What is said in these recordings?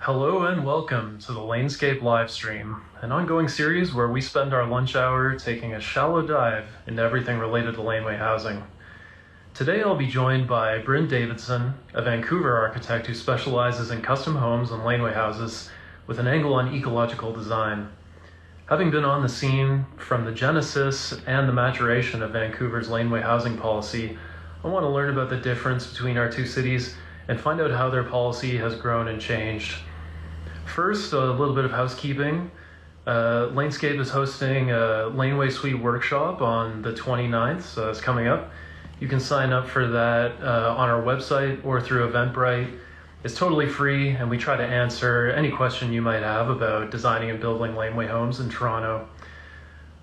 Hello and welcome to the Lanescape Livestream, an ongoing series where we spend our lunch hour taking a shallow dive into everything related to laneway housing. Today I'll be joined by Bryn Davidson, a Vancouver architect who specializes in custom homes and laneway houses with an angle on ecological design. Having been on the scene from the genesis and the maturation of Vancouver's laneway housing policy, I want to learn about the difference between our two cities and find out how their policy has grown and changed. First, a little bit of housekeeping. Lanescape is hosting a Laneway Suite workshop on the 29th, so that's coming up. You can sign up for that on our website or through Eventbrite. It's totally free, and we try to answer any question you might have about designing and building laneway homes in Toronto.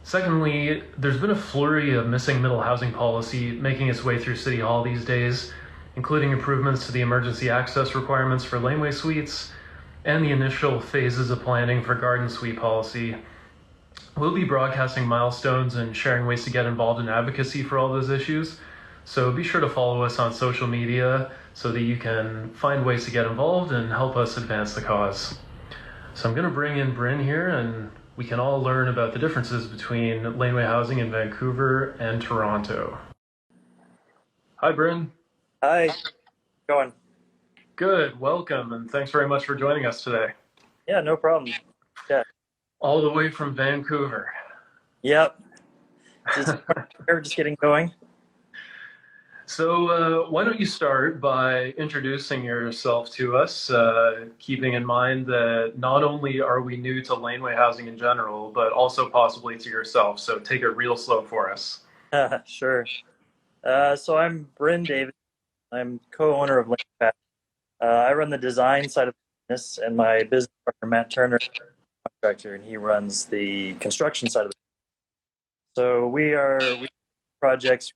Secondly, there's been a flurry of missing middle housing policy making its way through City Hall these days, including improvements to the emergency access requirements for laneway suites, and the initial phases of planning for garden suite policy. We'll be broadcasting milestones and sharing ways to get involved in advocacy for all those issues. So be sure to follow us on social media so that you can find ways to get involved and help us advance the cause. So I'm going to bring in Bryn here and we can all learn about the differences between laneway housing in Vancouver and Toronto. Hi, Bryn. Hi, going. Good, welcome, and thanks very much for joining us today. Yeah, no problem. Yeah. All the way from Vancouver. Yep. Just getting going. So why don't you start by introducing yourself to us, keeping in mind that not only are we new to laneway housing in general, but also possibly to yourself. So take it real slow for us. Sure. So I'm Bryn Davidson. I'm co-owner of Lanefab. I run the design side of the business, and my business partner, Matt Turner, is a contractor, and he runs the construction side of it. So we projects,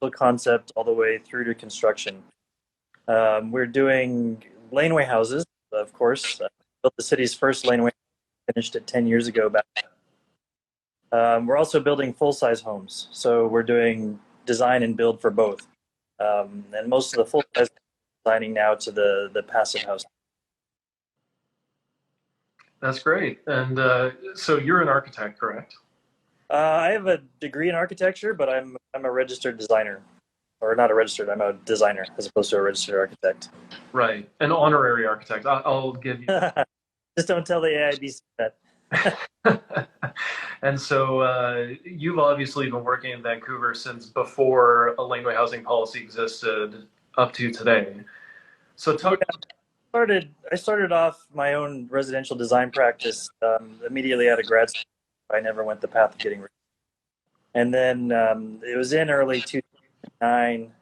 the concept all the way through to construction. We're doing laneway houses, of course. Built the city's first laneway, finished it 10 years ago back. We're also building full-size homes. So we're doing design and build for both. And most of the full-size designing now to the passive house. That's great. And so you're an architect, correct? I have a degree in architecture, but I'm a registered designer. Or not a registered, I'm a designer as opposed to a registered architect. Right, an honorary architect. I'll give you. Just don't tell the AIBC that. And so you've obviously been working in Vancouver since before a laneway housing policy existed up to today. So I started off my own residential design practice immediately out of grad school. I never went the path of getting rich. And then it was in early 2009.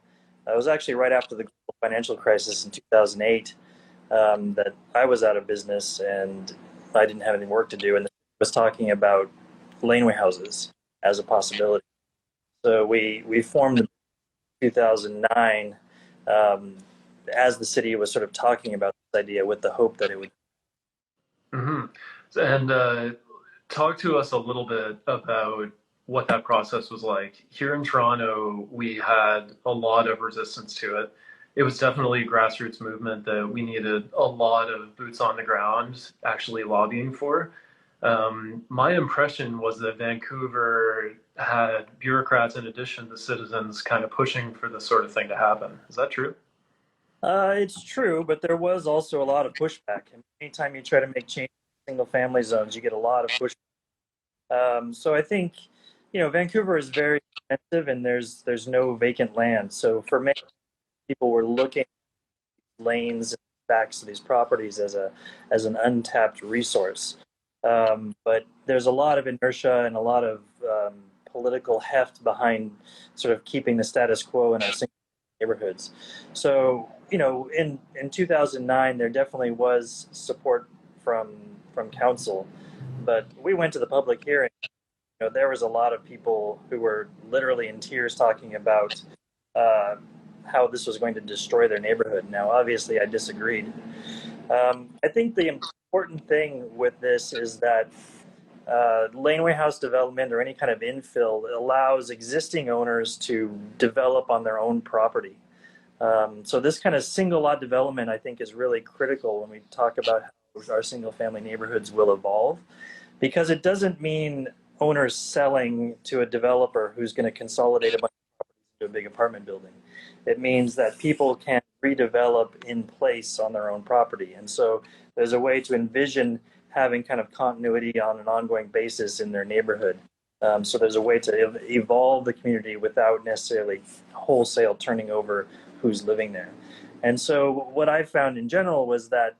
It was actually right after the global financial crisis in 2008 that I was out of business and I didn't have any work to do. And I was talking about laneway houses as a possibility. So we formed in 2009 as the city was sort of talking about this idea with the hope that it would. Mm-hmm. And talk to us a little bit about what that process was like. Here in Toronto, we had a lot of resistance to it. It was definitely a grassroots movement that we needed a lot of boots on the ground actually lobbying for. My impression was that Vancouver had bureaucrats in addition to citizens kind of pushing for this sort of thing to happen. Is that true? It's true, but there was also a lot of pushback. And anytime you try to make change in single family zones, you get a lot of pushback. So I think, Vancouver is very expensive and there's no vacant land. So for many people were looking at lanes and backs to these properties as an untapped resource. But there's a lot of inertia and a lot of political heft behind sort of keeping the status quo in our single neighborhoods. So, in 2009, there definitely was support from council, but we went to the public hearing. There was a lot of people who were literally in tears talking about how this was going to destroy their neighborhood. Now, obviously, I disagreed. I think the important thing with this is that laneway house development or any kind of infill allows existing owners to develop on their own property. So this kind of single lot development, I think, is really critical when we talk about our single family neighborhoods will evolve, because it doesn't mean owners selling to a developer who's going to consolidate a bunch of properties into a big apartment building. It means that people can redevelop in place on their own property. And so there's a way to envision having kind of continuity on an ongoing basis in their neighborhood. So there's a way to evolve the community without necessarily wholesale turning over who's living there. And so what I found in general was that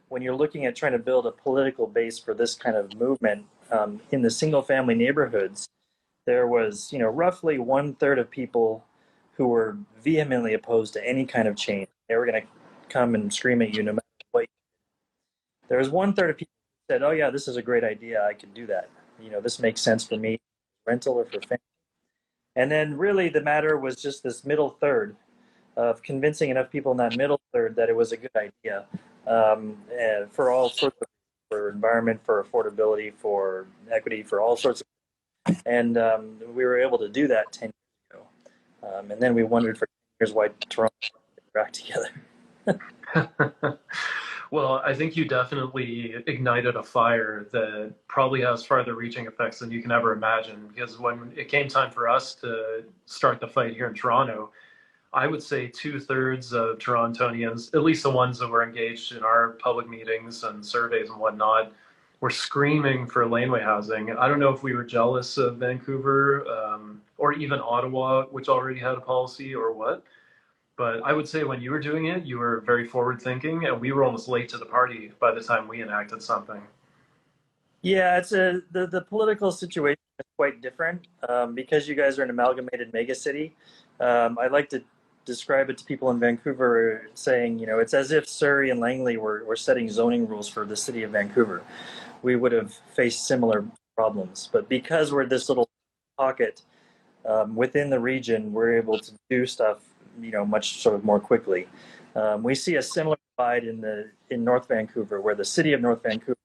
when you're looking at trying to build a political base for this kind of movement in the single family neighborhoods, there was, roughly 1/3 of people who were vehemently opposed to any kind of change. They were going to come and scream at you no matter what. There was 1/3 of people who said, "Oh yeah, this is a great idea. I could do that. This makes sense for me, rental or for family." And then really the matter was just this middle third of convincing enough people in that middle third that it was a good idea, and for all sorts of, for environment, for affordability, for equity, for all sorts of. And we were able to do that 10 years ago. And then we wondered for 10 years why Toronto got back together. Well, I think you definitely ignited a fire that probably has farther reaching effects than you can ever imagine. Because when it came time for us to start the fight here in Toronto, I would say 2/3 of Torontonians, at least the ones that were engaged in our public meetings and surveys and whatnot, were screaming for laneway housing. I don't know if we were jealous of Vancouver or even Ottawa, which already had a policy, or what. But I would say when you were doing it, you were very forward thinking, and we were almost late to the party by the time we enacted something. Yeah, the political situation is quite different because you guys are an amalgamated megacity. I like to describe it to people in Vancouver saying, it's as if Surrey and Langley were setting zoning rules for the city of Vancouver. We would have faced similar problems. But because we're this little pocket within the region, we're able to do stuff, much sort of more quickly. We see a similar divide in North Vancouver, where the city of North Vancouver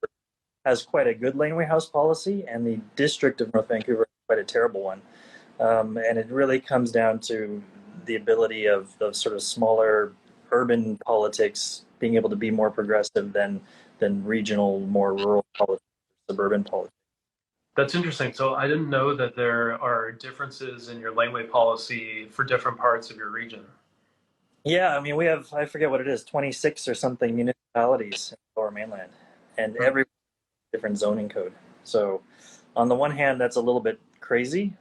has quite a good laneway house policy, and the district of North Vancouver has quite a terrible one. And it really comes down to the ability of sort of smaller urban politics being able to be more progressive than regional, more rural politics, suburban politics. That's interesting. So I didn't know that there are differences in your laneway policy for different parts of your region. Yeah, I mean, we have, I forget what it is, 26 or something municipalities in the Lower Mainland, and every different zoning code. So on the one hand, that's a little bit crazy.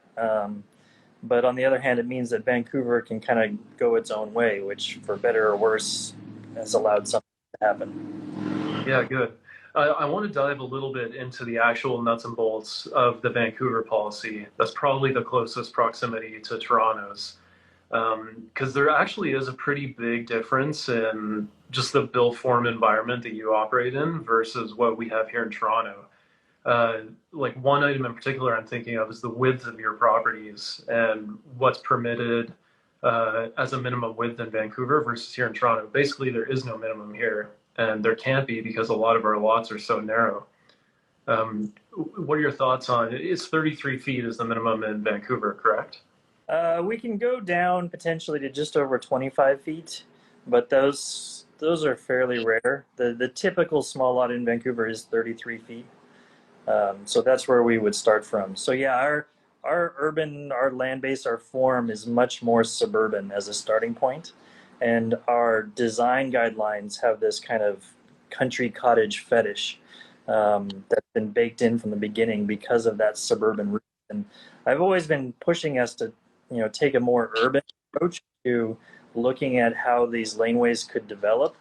But on the other hand, it means that Vancouver can kind of go its own way, which for better or worse has allowed something to happen. Yeah, good. I want to dive a little bit into the actual nuts and bolts of the Vancouver policy. That's probably the closest proximity to Toronto's. Because there actually is a pretty big difference in just the built form environment that you operate in versus what we have here in Toronto. Like one item in particular I'm thinking of is the width of your properties and what's permitted as a minimum width in Vancouver versus here in Toronto. Basically, there is no minimum here, and there can't be because a lot of our lots are so narrow. What are your thoughts on it? It's 33 feet is the minimum in Vancouver, correct? We can go down potentially to just over 25 feet, but those are fairly rare. The typical small lot in Vancouver is 33 feet. So that's where we would start from. So yeah, our urban, our land base, our form is much more suburban as a starting point. And our design guidelines have this kind of country cottage fetish that's been baked in from the beginning because of that suburban root. And I've always been pushing us to, take a more urban approach to looking at how these laneways could develop.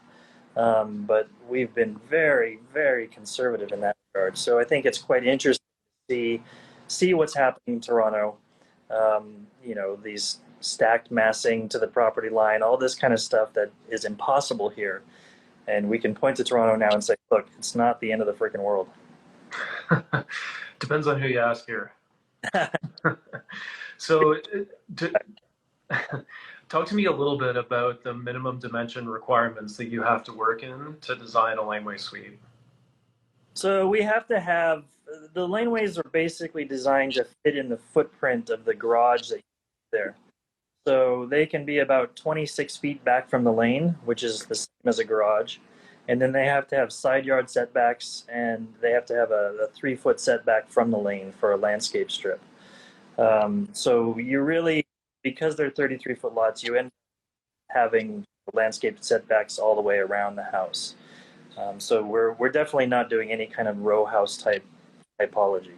But we've been very, very conservative in that regard. So I think it's quite interesting to see what's happening in Toronto. These stacked massing to the property line, all this kind of stuff that is impossible here. And we can point to Toronto now and say, look, it's not the end of the freaking world. Depends on who you ask here. So talk to me a little bit about the minimum dimension requirements that you have to work in to design a laneway suite. So we have to have, the laneways are basically designed to fit in the footprint of the garage that you have there. So they can be about 26 feet back from the lane, which is the same as a garage. And then they have to have side yard setbacks, and they have to have a 3-foot setback from the lane for a landscape strip. So you really, because they're 33-foot lots, you end up having landscape setbacks all the way around the house. So we're definitely not doing any kind of row house type typology.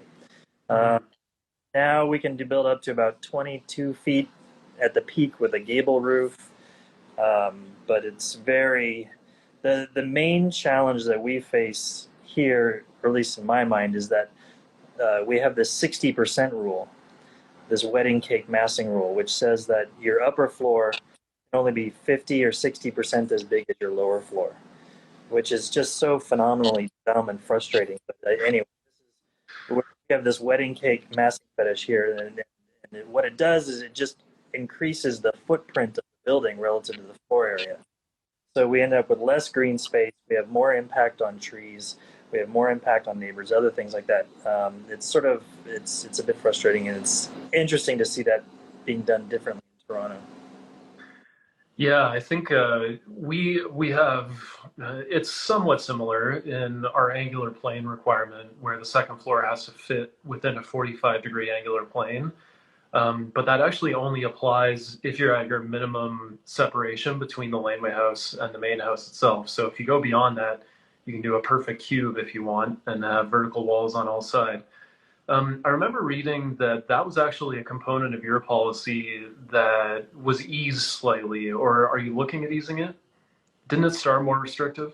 Now we can build up to about 22 feet at the peak with a gable roof, but it's very the main challenge that we face here, or at least in my mind, is that we have this 60% rule, this wedding cake massing rule, which says that your upper floor can only be 50 or 60% as big as your lower floor, which is just so phenomenally dumb and frustrating. But anyway, we have this wedding cake massing fetish here, and what it does is it just increases the footprint of the building relative to the floor area. So we end up with less green space. We have more impact on trees. We have more impact on neighbors, other things like that. It's a bit frustrating, and it's interesting to see that being done differently in Toronto. Yeah, I think we have it's somewhat similar in our angular plane requirement, where the second floor has to fit within a 45-degree angular plane. But that actually only applies if you're at your minimum separation between the laneway house and the main house itself. So if you go beyond that, you can do a perfect cube if you want and have vertical walls on all sides. I remember reading that that was actually a component of your policy that was eased slightly, or are you looking at easing it? Didn't it start more restrictive?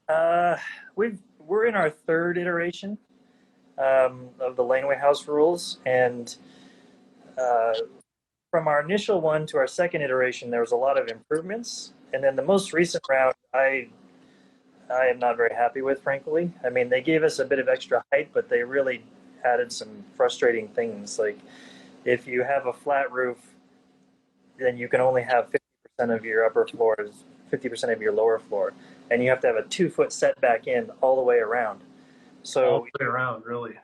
We're in our third iteration of the laneway house rules, and from our initial one to our second iteration, there was a lot of improvements. And then the most recent round, I am not very happy with, frankly. I mean, they gave us a bit of extra height, but they really added some frustrating things. Like if you have a flat roof, then you can only have 50% of your upper floors, 50% of your lower floor, and you have to have a 2-foot setback in all the way around. So All the way around, really.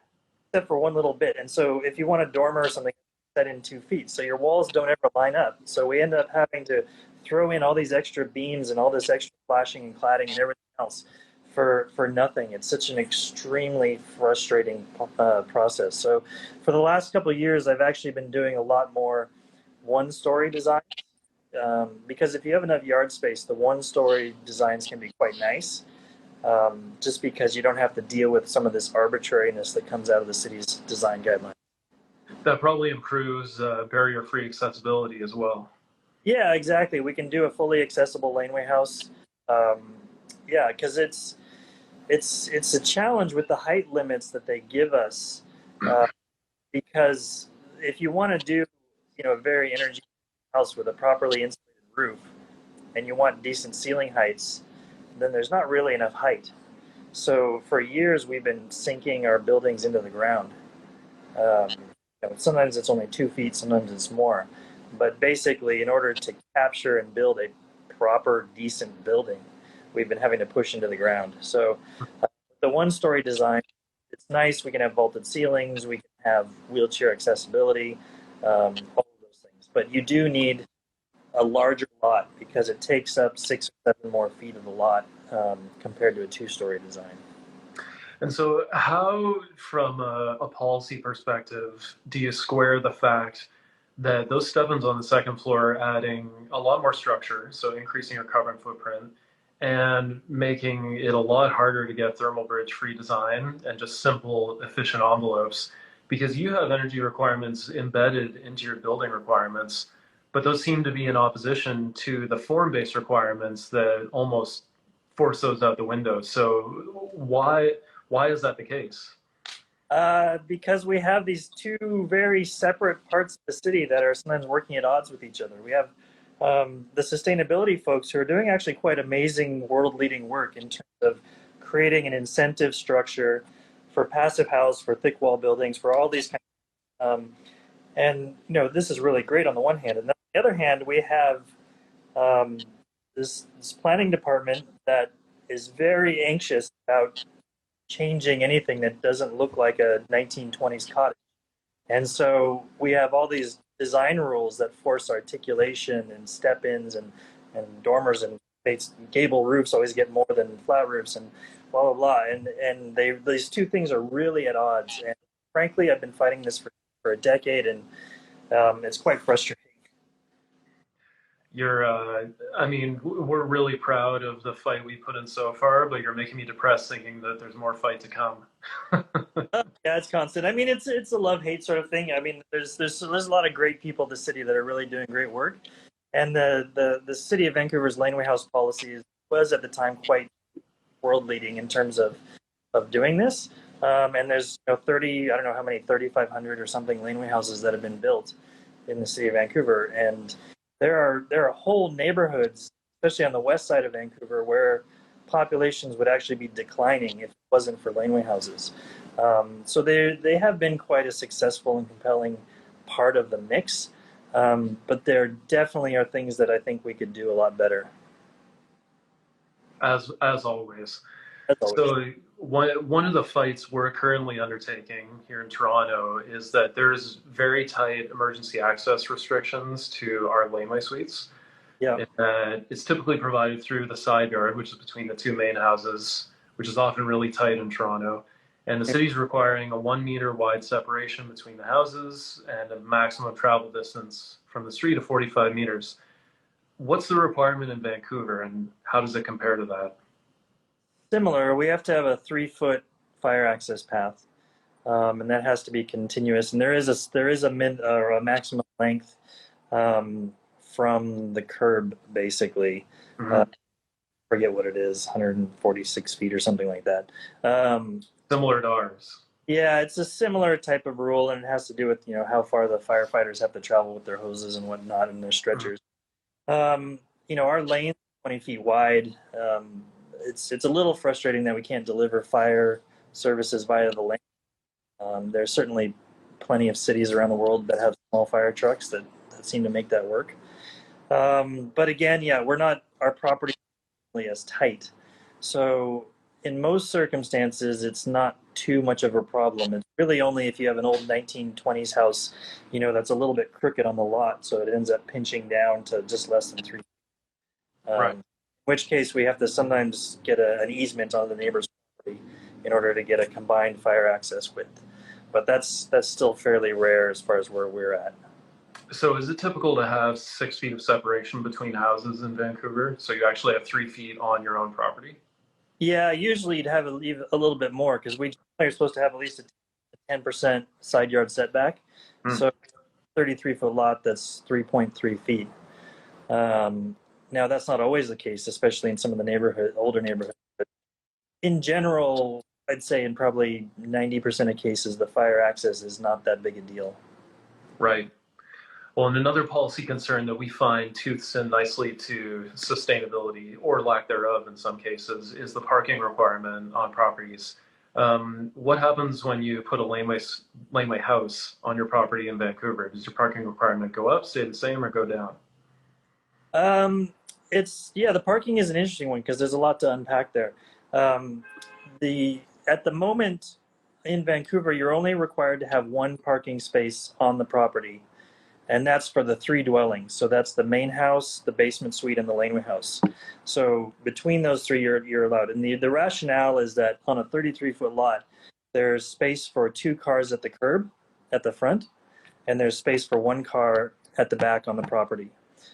except for one little bit. And so if you want a dormer or something, set in 2 feet, so your walls don't ever line up. So we end up having to throw in all these extra beams and all this extra flashing and cladding and everything else for nothing. It's such an extremely frustrating process. So for the last couple of years, I've actually been doing a lot more one-story designs, because if you have enough yard space, the one-story designs can be quite nice, just because you don't have to deal with some of this arbitrariness that comes out of the city's design guidelines. That probably improves barrier-free accessibility as well. Yeah, exactly. We can do a fully accessible laneway house. Yeah, because it's a challenge with the height limits that they give us, because if you want to do a very energy house with a properly insulated roof and you want decent ceiling heights, then there's not really enough height. So for years we've been sinking our buildings into the ground. Sometimes it's only 2 feet, sometimes it's more. But basically, in order to capture and build a proper, decent building, we've been having to push into the ground. So the one-story design, it's nice. We can have vaulted ceilings. We can have wheelchair accessibility, all of those things. But you do need a larger lot because it takes up 6 or 7 more feet of the lot compared to a 2-story design. And so how, from a policy perspective, do you square the fact that those step-ins on the second floor are adding a lot more structure, so increasing your carbon footprint, and making it a lot harder to get thermal bridge-free design and just simple, efficient envelopes, because you have energy requirements embedded into your building requirements, but those seem to be in opposition to the form-based requirements that almost force those out the window. So why is that the case? Because we have these two very separate parts of the city that are sometimes working at odds with each other. We have the sustainability folks who are doing actually quite amazing world-leading work in terms of creating an incentive structure for passive house, for thick wall buildings, for all these kinds of, and this is really great on the one hand. And on the other hand, we have this planning department that is very anxious about changing anything that doesn't look like a 1920s cottage. And so we have all these design rules that force articulation and step-ins and dormers and gable roofs always get more than flat roofs, and blah blah blah. And these two things are really at odds. And frankly, I've been fighting this for a decade, and it's quite frustrating. I mean, we're really proud of the fight we put in so far, but you're making me depressed thinking that there's more fight to come. Yeah, it's constant. I mean, it's a love-hate sort of thing. I mean, there's a lot of great people in the city that are really doing great work, and the city of Vancouver's Laneway House policy was at the time quite world-leading in terms of doing this. And there's 30, I don't know how many, 3,500 or something laneway houses that have been built in the city of Vancouver, and there are whole neighborhoods, especially on the west side of Vancouver, where populations would actually be declining if it wasn't for laneway houses. So they have been quite a successful and compelling part of the mix, but there definitely are things that I think we could do a lot better. As always. As always. So one of the fights we're currently undertaking here in Toronto is that there's very tight emergency access restrictions to our laneway suites. Yeah. It's typically provided through the side yard, which is between the two main houses, which is often really tight in Toronto. And the city's requiring a 1 meter wide separation between the houses and a maximum travel distance from the street of 45 meters. What's the requirement in Vancouver, and how does it compare to that? Similar, we have to have a 3-foot fire access path, and that has to be continuous. And there is a maximum length from the curb, basically. Mm-hmm. Forget what it is, 146 feet or something like that. Similar to ours. Yeah, it's a similar type of rule, and it has to do with how far the firefighters have to travel with their hoses and whatnot and their stretchers. Our lane is 20 feet wide. It's a little frustrating that we can't deliver fire services via the lane. There's certainly plenty of cities around the world that have small fire trucks that seem to make that work. But again, yeah, our property is as tight. So in most circumstances, it's not too much of a problem. It's really only if you have an old 1920s house, that's a little bit crooked on the lot, so it ends up pinching down to just less than 3 feet. Right. In which case we have to sometimes get an easement on the neighbor's property in order to get a combined fire access width. But that's still fairly rare as far as where we're at. So is it typical to have 6 feet of separation between houses in Vancouver? So you actually have 3 feet on your own property? Yeah, usually you'd have a little bit more because you're supposed to have at least a 10% side yard setback. So 33-foot lot, that's 3.3 feet. Now, that's not always the case, especially in some of the older neighborhoods. But in general, I'd say in probably 90% of cases, the fire access is not that big a deal. Right. Well, and another policy concern that we find tooths in nicely to sustainability, or lack thereof in some cases, is the parking requirement on properties. What happens when you put a laneway house on your property in Vancouver? Does your parking requirement go up, stay the same, or go down? The parking is an interesting one because there's a lot to unpack there. At the moment in Vancouver, you're only required to have one parking space on the property, and that's for the 3 dwellings. So that's the main house, the basement suite, and the laneway house. So between those 3, you're allowed. And the rationale is that on a 33-foot lot, there's space for 2 cars at the curb at the front, and there's space for 1 car at the back on the property.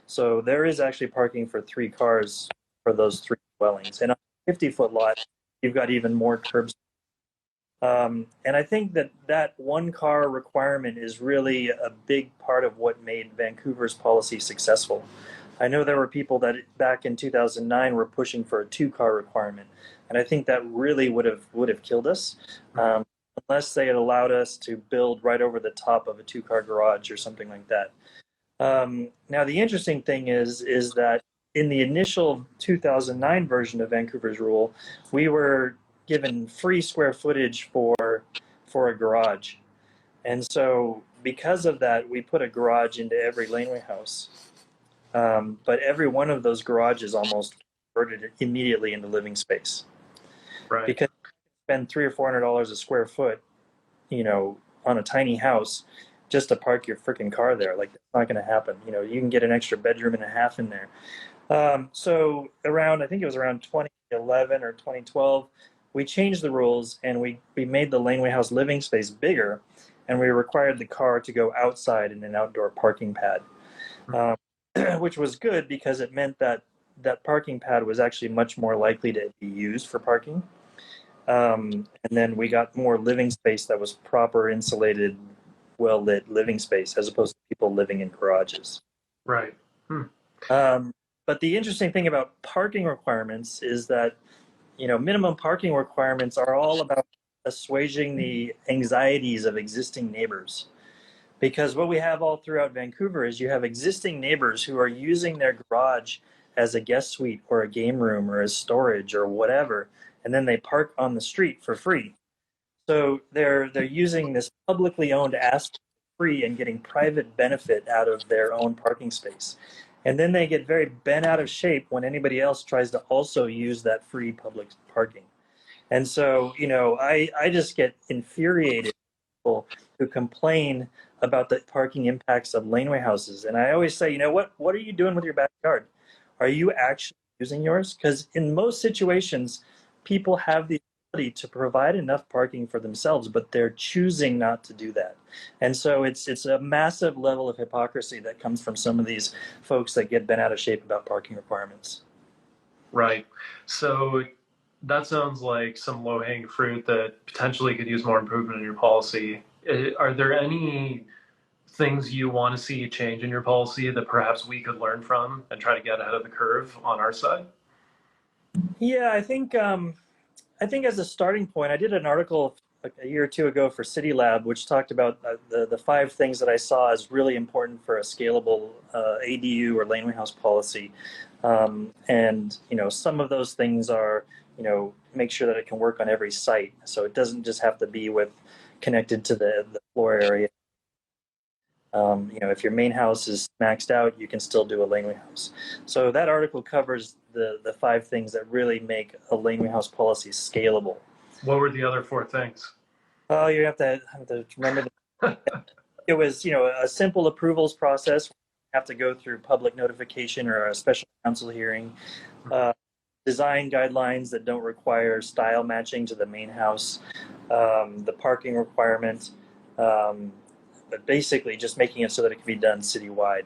So there is actually parking for 3 cars for those 3 dwellings. And on a 50-foot lot, you've got even more curbs. And I think that 1 car requirement is really a big part of what made Vancouver's policy successful. I know there were people that back in 2009 were pushing for a 2-car requirement, and I think that really would have killed us unless they had allowed us to build right over the top of a 2-car garage or something like that. Now, the interesting thing is that in the initial 2009 version of Vancouver's rule, we were given free square footage for a garage. And so because of that, we put a garage into every laneway house. But every one of those garages almost converted immediately into living space. Right. Because you spend $300 or $400 a square foot, on a tiny house just to park your freaking car there. Like, it's not going to happen. You can get an extra bedroom and a half in there. So around, I think it was around 2011 or 2012, we changed the rules and we made the laneway house living space bigger, and we required the car to go outside in an outdoor parking pad, um, which was good because it meant that that parking pad was actually much more likely to be used for parking. And then we got more living space that was proper, insulated, well lit living space as opposed to people living in garages. Right. Hmm. Um, but the interesting thing about parking requirements is that, minimum parking requirements are all about assuaging the anxieties of existing neighbors. Because what we have all throughout Vancouver is you have existing neighbors who are using their garage as a guest suite or a game room or as storage or whatever, and then they park on the street for free. So they're using this publicly owned asset for free and getting private benefit out of their own parking space. And then they get very bent out of shape when anybody else tries to also use that free public parking. And so, I just get infuriated people who complain about the parking impacts of laneway houses. And I always say, what are you doing with your backyard? Are you actually using yours? Because in most situations, people have the ability to provide enough parking for themselves, but they're choosing not to do that. And so it's a massive level of hypocrisy that comes from some of these folks that get bent out of shape about parking requirements. Right. So that sounds like some low-hanging fruit that potentially could use more improvement in your policy. Are there any things you want to see change in your policy that perhaps we could learn from and try to get ahead of the curve on our side? Yeah, I think as a starting point, I did an article like a year or two ago for City Lab, which talked about the 5 things that I saw as really important for a scalable ADU or laneway house policy. And some of those things are, make sure that it can work on every site, so it doesn't just have to be connected to the floor area. If your main house is maxed out, you can still do a laneway house. So that article covers the 5 things that really make a laneway house policy scalable. What were the other 4 things? Oh, you have to remember it was, a simple approvals process. You have to go through public notification or a special council hearing. Design guidelines that don't require style matching to the main house. The parking requirement. But basically just making it so that it can be done citywide.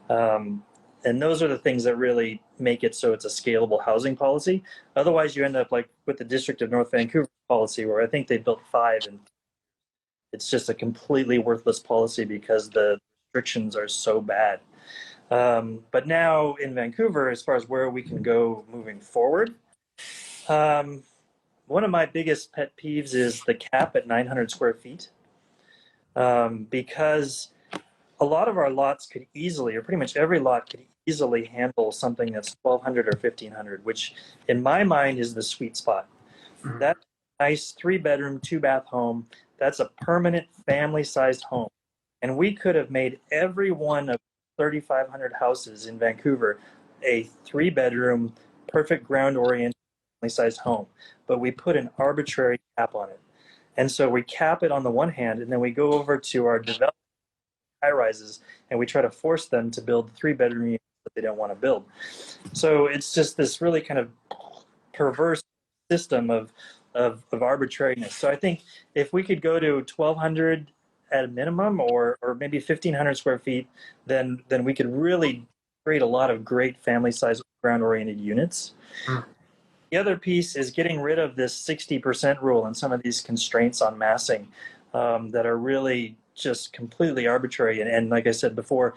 And those are the things that really make it so it's a scalable housing policy. Otherwise, you end up like with the District of North Vancouver policy, where I think they built 5, and it's just a completely worthless policy because the restrictions are so bad. But now in Vancouver, as far as where we can go moving forward, one of my biggest pet peeves is the cap at 900 square feet. Because a lot of our lots could easily, or pretty much every lot could easily handle something that's 1,200 or 1,500, which in my mind is the sweet spot. Mhm. That's a nice 3-bedroom, 2-bath home. That's a permanent family-sized home. And we could have made every one of 3,500 houses in Vancouver a 3-bedroom, perfect ground-oriented family-sized home. But we put an arbitrary cap on it. And so we cap it on the one hand, and then we go over to our development high rises and we try to force them to build 3-bedroom units that they don't want to build. So it's just this really kind of perverse system of arbitrariness. So I think if we could go to 1,200 at a minimum, or maybe 1,500 square feet, then we could really create a lot of great family-sized ground-oriented units. Mm. The other piece is getting rid of this 60% rule and some of these constraints on massing that are really just completely arbitrary. And like I said before,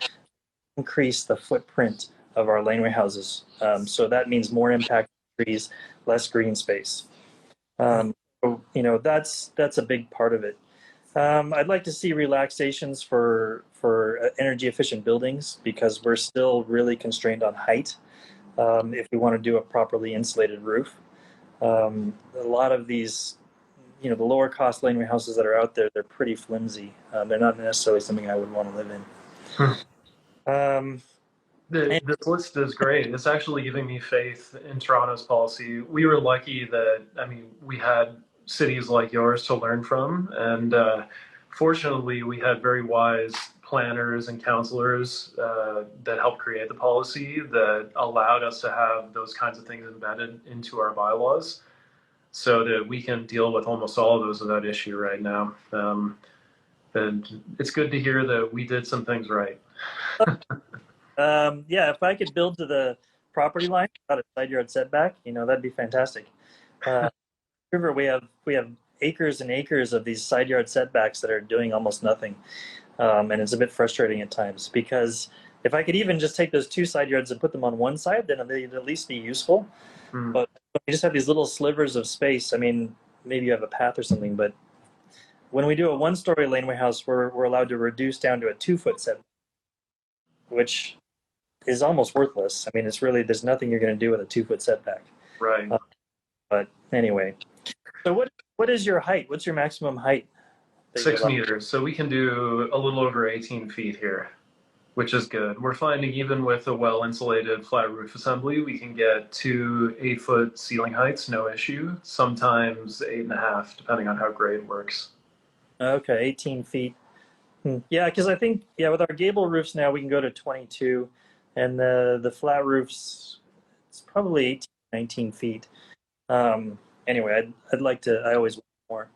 increase the footprint of our laneway houses. So that means more impact trees, less green space. So, that's a big part of it. I'd like to see relaxations for energy efficient buildings, because we're still really constrained on height. If we want to do a properly insulated roof. A lot of these, the lower cost laneway houses that are out there, they're pretty flimsy. They're not necessarily something I would want to live in. Um, This list is great. It's actually giving me faith in Toronto's policy. We were lucky that, we had cities like yours to learn from, and fortunately, we had very wise planners and counselors that helped create the policy that allowed us to have those kinds of things embedded into our bylaws so that we can deal with almost all of those without issue right now. And it's good to hear that we did some things right. Yeah, if I could build to the property line without a side yard setback, that'd be fantastic. River, we have acres and acres of these side yard setbacks that are doing almost nothing, and it's a bit frustrating at times because if I could even just take those two side yards and put them on one side, then they'd at least be useful. Mm. But we just have these little slivers of space. I mean, maybe you have a path or something, but when we do a one-story laneway house, we're allowed to reduce down to a 2-foot setback, which is almost worthless. I mean, it's really, there's nothing you're going to do with a 2-foot setback. Right. But anyway, so what is your height? What's your maximum height? 6 meters. So we can do a little over 18 feet here, which is good. We're finding even with a well-insulated flat roof assembly, we can get to 8-foot ceiling heights, no issue. Sometimes 8.5, depending on how grade works. Okay, 18 feet. Yeah, because I think, with our gable roofs now, we can go to 22, and the flat roofs, it's probably 18, 19 feet. Anyway, I'd like to, I always want more.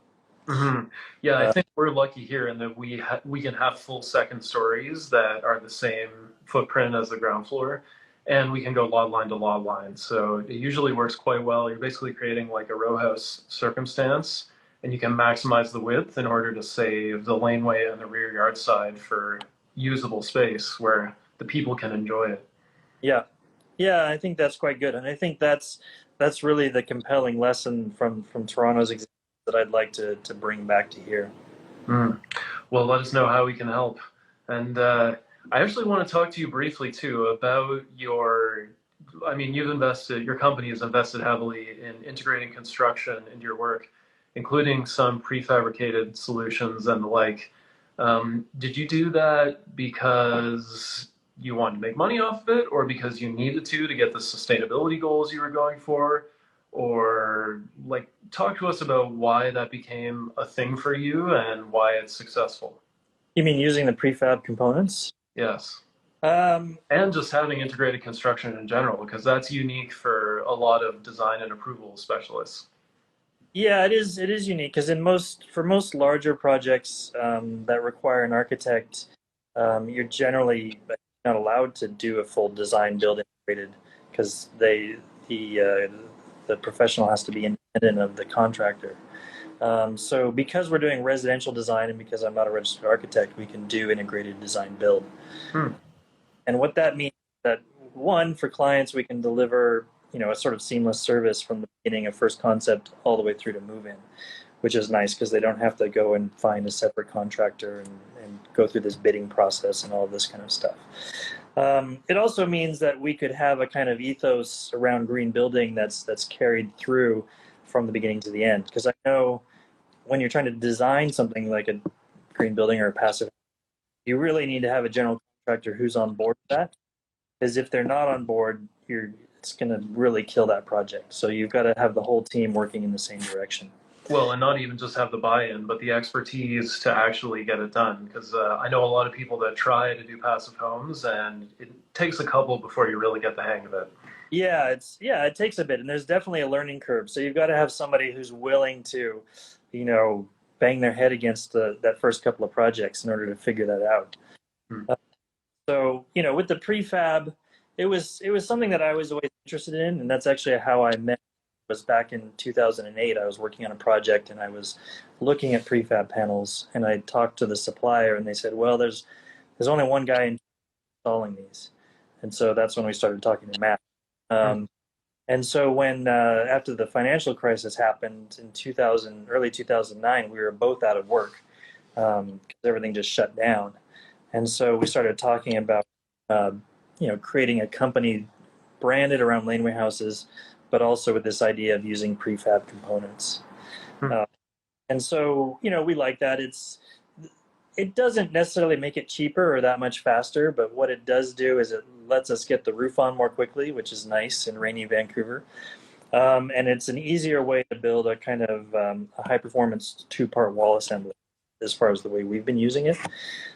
Mm-hmm. Yeah, I think we're lucky here in that we can have full second stories that are the same footprint as the ground floor, and we can go lot line to lot line. So it usually works quite well. You're basically creating like a row house circumstance, and you can maximize the width in order to save the laneway and the rear yard side for usable space where the people can enjoy it. Yeah, I think that's quite good, and I think that's really the compelling lesson from Toronto's example that I'd like to bring back to here. Well, let us know how we can help. And I actually want to talk to you briefly too about your company has invested heavily in integrating construction into your work, including some prefabricated solutions and the like. Did you do that because you wanted to make money off of it, or because you needed to get the sustainability goals you were going for? Or like, talk to us about why that became a thing for you and why it's successful. You mean using the prefab components? Yes. Um, And just having integrated construction in general, because that's unique for a lot of design and approval specialists. yeah, it is unique because for most larger projects that require an architect, you're generally not allowed to do a full design build integrated because the professional has to be independent of the contractor. So because we're doing residential design and because I'm not a registered architect, we can do integrated design build. And what that means is that, one, for clients, we can deliver a sort of seamless service from the beginning of first concept all the way through to move in, which is nice because they don't have to go and find a separate contractor and go through this bidding process and all of this kind of stuff. It also means that we could have a kind of ethos around green building that's carried through from the beginning to the end. Because I know when you're trying to design something like a green building or a passive, you really need to have a general contractor who's on board with that. Because if they're not on board, it's going to really kill that project. So you've got to have the whole team working in the same direction. Well, and not even just have the buy-in, but the expertise to actually get it done. Because I know a lot of people that try to do passive homes, and it takes a couple before you really get the hang of it. Yeah, it takes a bit, and there's definitely a learning curve. So you've got to have somebody who's willing to, bang their head against that first couple of projects in order to figure that out. So with the prefab, it was something that I was always interested in, and that's actually how I met. Was back in 2008. I was working on a project and I was looking at prefab panels, and I talked to the supplier, and they said, well, there's only one guy installing these. And so that's when we started talking to Matt. And so when after the financial crisis happened in early 2009, we were both out of work because everything just shut down. And so we started talking about creating a company branded around laneway houses, but also with this idea of using prefab components. And so, we like that. It doesn't necessarily make it cheaper or that much faster, but what it does do is it lets us get the roof on more quickly, which is nice in rainy Vancouver. And it's an easier way to build a kind of a high-performance 2-part wall assembly. as far as the way we've been using it.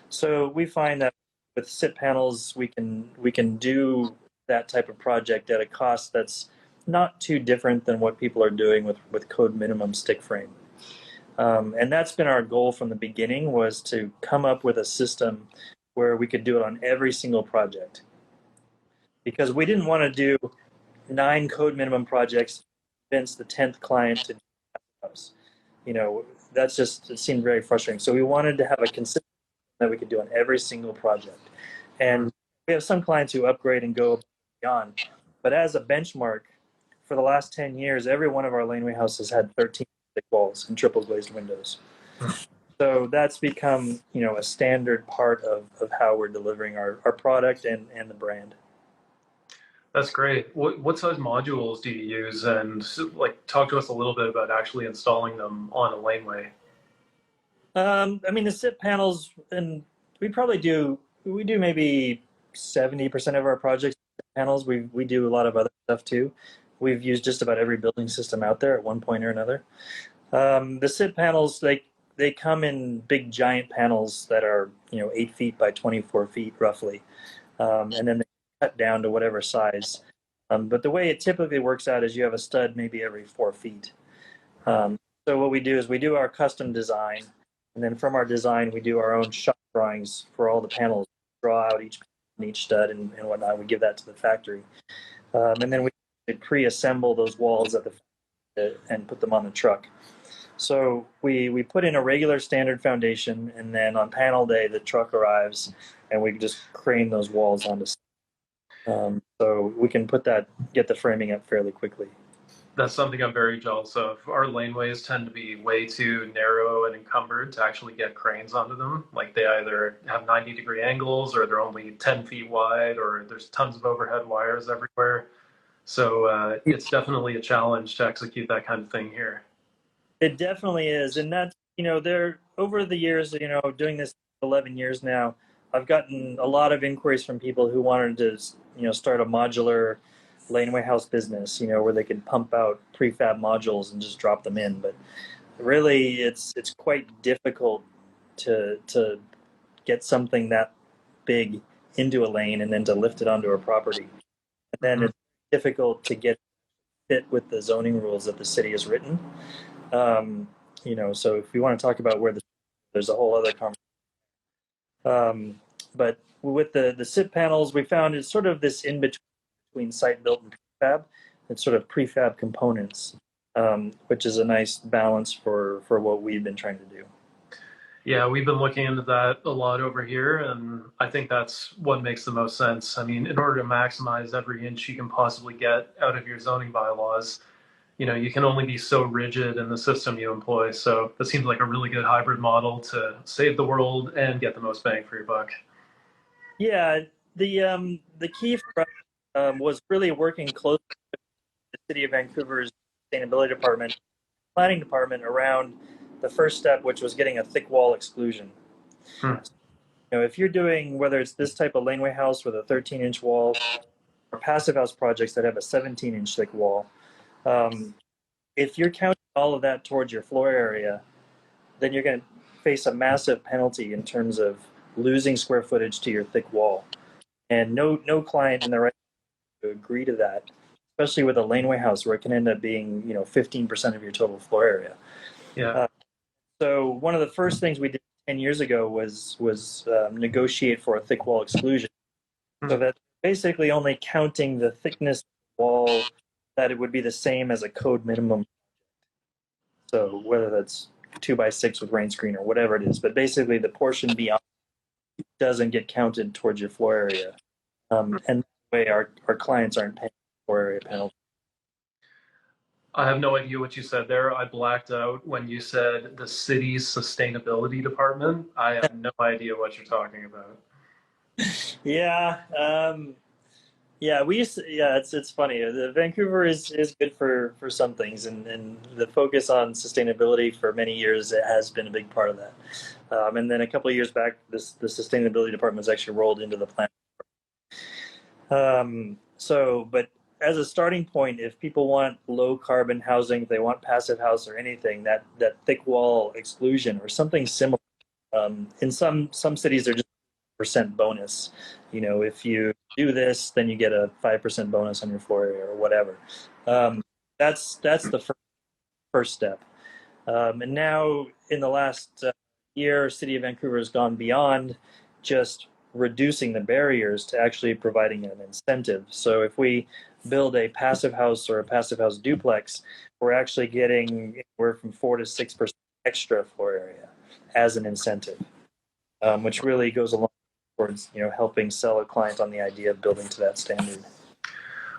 So we find that with SIP panels, we can do that type of project at a cost that's not too different than what people are doing with code minimum stick frame. And that's been our goal from the beginning, was to come up with a system where we could do it on every single project. Because we didn't want to do 9 code minimum projects, convince the 10th client to do us. You know, it seemed very frustrating. So we wanted to have a consistent that we could do on every single project. And we have some clients who upgrade and go beyond. But as a benchmark, for the last 10 years, every one of our Laneway houses had 13 thick walls and triple glazed windows. So that's become, you know, a standard part of how we're delivering our product and the brand. That's great. What size modules do you use? And like, talk to us a little bit about actually installing them on a laneway. I mean, the SIP panels, and we do maybe 70% of our projects panels. We do a lot of other stuff too. We've used just about every building system out there at one point or another. The SIP panels, they come in big giant panels that are, you know, 8 feet by 24 feet roughly, and then they cut down to whatever size. But the way it typically works out is you have a stud maybe every 4 feet. So what we do is we do our custom design, and then from our design we do our own shop drawings for all the panels, draw out each stud and whatnot. We give that to the factory, and then we pre-assemble those walls at and put them on the truck. So we put in a regular standard foundation, and then on panel day the truck arrives and we just crane those walls onto. So we can get the framing up fairly quickly. That's something I'm very jealous of. Our laneways tend to be way too narrow and encumbered to actually get cranes onto them. Like, they either have 90-degree angles, or they're only 10 feet wide, or there's tons of overhead wires everywhere. So it's definitely a challenge to execute that kind of thing here. It definitely is. And that's, you know, over the years, you know, doing this 11 years now, I've gotten a lot of inquiries from people who wanted to, you know, start a modular laneway house business, you know, where they could pump out prefab modules and just drop them in. But really, it's quite difficult to get something that big into a lane and then to lift it onto a property. And then it's difficult to get fit with the zoning rules that the city has written. You know, so if you want to talk about there's a whole other conversation. But with the SIP panels, we found it's sort of this in between site built and prefab. It's sort of prefab components, which is a nice balance for what we've been trying to do. Yeah, we've been looking into that a lot over here, and I think that's what makes the most sense. I mean, in order to maximize every inch you can possibly get out of your zoning bylaws, you know, you can only be so rigid in the system you employ. So that seems like a really good hybrid model to save the world and get the most bang for your buck. Yeah, the key for us was really working closely with the City of Vancouver's sustainability department, planning department, around the first step, which was getting a thick wall exclusion. You know, if you're doing, whether it's this type of laneway house with a 13-inch wall, or passive house projects that have a 17-inch thick wall, if you're counting all of that towards your floor area, then you're going to face a massive penalty in terms of losing square footage to your thick wall. And no client in the right to agree to that, especially with a laneway house where it can end up being, you know, 15% of your total floor area. Yeah. So one of the first things we did 10 years ago was negotiate for a thick wall exclusion, so that basically only counting the thickness of the wall, that it would be the same as a code minimum. So whether that's 2x6 with rain screen or whatever it is, but basically the portion beyond doesn't get counted towards your floor area. And that way our clients aren't paying floor area penalty. I have no idea what you said there. I blacked out when you said the city's sustainability department. I have no idea what you're talking about. Yeah. It's funny. The Vancouver is good for some things, and the focus on sustainability for many years, it has been a big part of that. And then a couple of years back, the sustainability department was actually rolled into the plan. But as a starting point, if people want low carbon housing, if they want passive house or anything, that thick wall exclusion or something similar In some cities, they're just percent bonus. If you do this, then you get a 5% bonus on your floor area or whatever. That's the first step. And now, in the last year, City of Vancouver has gone beyond just reducing the barriers to actually providing an incentive. So if we build a passive house or a passive house duplex, we're actually getting anywhere from 4 to 6% extra floor area as an incentive, which really goes along towards helping sell a client on the idea of building to that standard.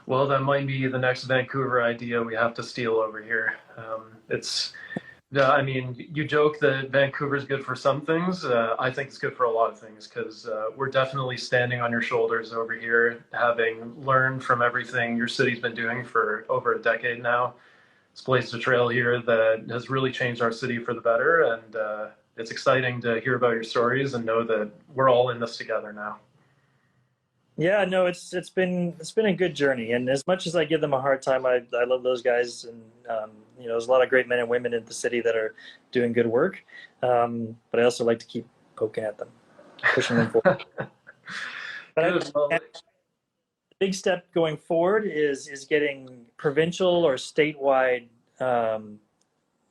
Well, that might be the next Vancouver idea we have to steal over here. I mean, you joke that Vancouver's good for some things. I think it's good for a lot of things because we're definitely standing on your shoulders over here, having learned from everything your city's been doing for over a decade now. It's blazed a trail here that has really changed our city for the better, and it's exciting to hear about your stories and know that we're all in this together now. Yeah, no, it's been a good journey, and as much as I give them a hard time, I love those guys, and there's a lot of great men and women in the city that are doing good work, but I also like to keep poking at them, pushing them forward. But the big step going forward is getting provincial or statewide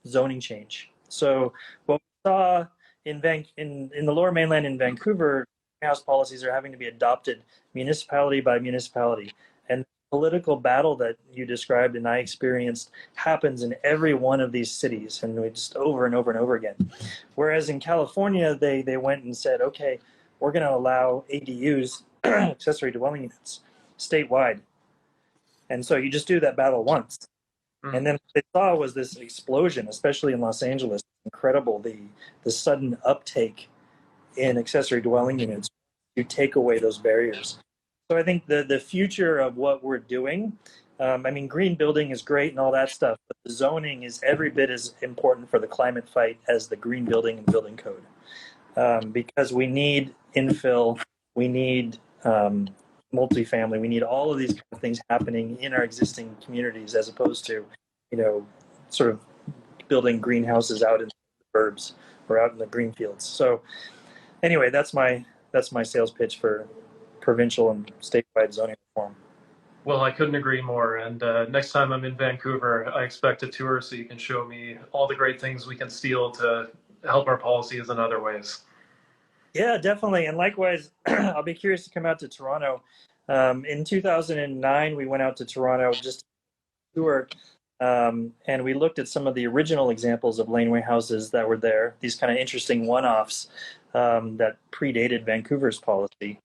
zoning change. So what we saw in the Lower Mainland in Vancouver, house policies are having to be adopted municipality by municipality. And the political battle that you described and I experienced happens in every one of these cities, and we just over and over and over again. Whereas in California, they went and said, okay, we're going to allow ADUs, accessory dwelling units, statewide. And so you just do that battle once. And then what they saw was this explosion, especially in Los Angeles. Incredible, the sudden uptake in accessory dwelling units to take away those barriers. So I think the future of what we're doing, I mean, green building is great and all that stuff, but the zoning is every bit as important for the climate fight as the green building and building code. Because we need infill, we need multifamily, we need all of these kind of things happening in our existing communities as opposed to, sort of building greenhouses out in the suburbs or out in the green fields. So anyway, that's my sales pitch for provincial and statewide zoning reform. Well, I couldn't agree more. And next time I'm in Vancouver, I expect a tour so you can show me all the great things we can steal to help our policies in other ways. Yeah, definitely. And likewise, I'll be curious to come out to Toronto. In 2009, we went out to Toronto just to tour, and we looked at some of the original examples of laneway houses that were there, these kind of interesting one-offs that predated Vancouver's policy.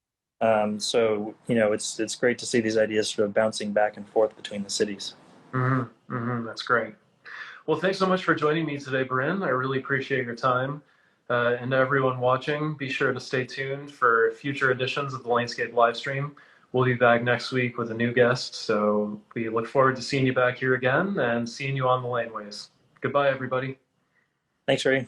So, it's great to see these ideas sort of bouncing back and forth between the cities. That's great. Well, thanks so much for joining me today, Bryn. I really appreciate your time. And to everyone watching, be sure to stay tuned for future editions of the Lanescape livestream. We'll be back next week with a new guest, so we look forward to seeing you back here again and seeing you on the laneways. Goodbye, everybody. Thanks, Ray.